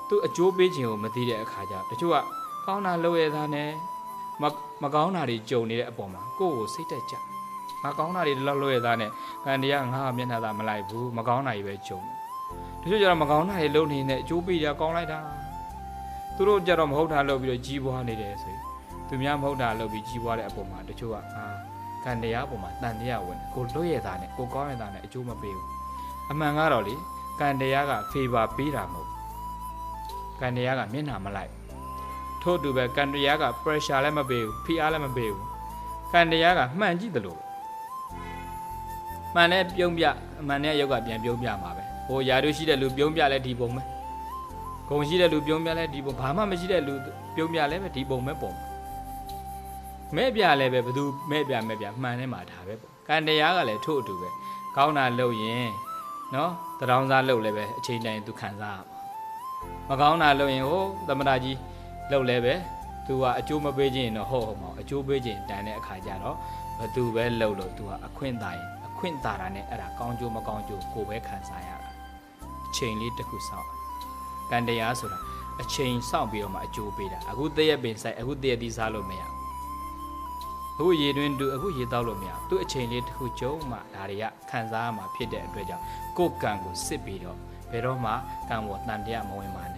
သူအကျိုးပေးခြင်းကိုမသိတဲ့အခါကျတချို့ကကောင်းတာလုပ်ရတာနဲ့မကောင်းတာတွေကြုံနေတဲ့အပေါ်မှာကိုယ့်ကိုစိတ်တက်ကြငါကောင်းတာတွေလောက်လုပ်ရတာနဲ့ကံတရားငါမျက်နှာသာမလိုက်ဘူးမကောင်းတာတွေပဲကြုံတယ်တချို့ကျတော့မကောင်းတာတွေလုပ်နေတဲ့အကျိုးပေးကြကောင်းလိုက်တာသူတို့ကြတော့မဟုတ်တာလုပ်ပြီးတော့ကြီးပွားနေတယ်ဆိုရင်သူများမဟုတ်တာလုပ်ပြီးကြီးပွားတဲ့အပေါ်မှာတချို့ကကံတရားအပေါ်မှာတန်တရားဝင်ကိုလွတ်ရတာနဲ့ကိုကောင်းရတာနဲ့အကျိုးမပေးဘူးအမှန်ကတော့လေကံတရားက favor ပေးတာမဟုတ်ကံတရားကမျက်နှာမလိုက်ထို့အတူပဲကံတရားက pressure လည်းမပေးဘူးဖိအားလည်းမပေးဘူးကံတရားကမှန်ကြည့်တယ်လို့မှန်နဲ့ပြုံးပြမှန်နဲ့ယောက်ကပြန်ပြုံးပြမှာပဲဟိုယာတို့ရှိတဲ့လူပြုံးပြလဲဒီပုံပဲဂုံရှိတဲ့လူပြုံးပြလဲဒီပုံဘာမှမရှိတဲ့လူပြုံးပြလဲပဲဒီပုံပဲပုံမဲ့ပြလဲပဲဘသူမဲ့ပြမှန်နေမှာဒါပဲပေါ့ကံတရားကလည်းထို့အတူပဲကောင်းတာလုပ်ရင်နော်တရောင်းစားလုပ်လဲပဲအချိန်တိုင်းသူခံစားရမှာမကောင်းတာလုပ်ရင်ဟိုသမဏကြီးလုပ်လဲပဲသူကအကျိုးမပေးခြင်းတော့ဟုတ်မှာအကျိုးပေးခြင်းတန်တဲ့အခါကျတော့ဘသူပဲလုပ်လို့သူကအခွင့်သာရင်အခွင့်သာတာနဲ့အဲ့ဒါကောင်းကျိုးမကောင်းကျိုးကိုပဲခံစားရတာအချိန်လေးတစ်ခုစောင့်ကံတရားဆိုတာအချိန်စောင့်ပြီးတော့မှအကျိုးပေးတာအခုတည့်ရပင်ဆိုင်အခုတည့်ရသီးစားလို့မရအခုရေတွင်းတူအခုရေတောက်လို့မရသူ့အချိန်လေးတစ်ခုကြုံမှဒါတွေကခံစားရမှာဖြစ်တဲ့အတွက်ကြောင့်ကိုယ်ကံကိုစစ်ပြီးတော့ဘယ်တော့မှကံပေါ်တန်တရားမဝင်ပါနဲ့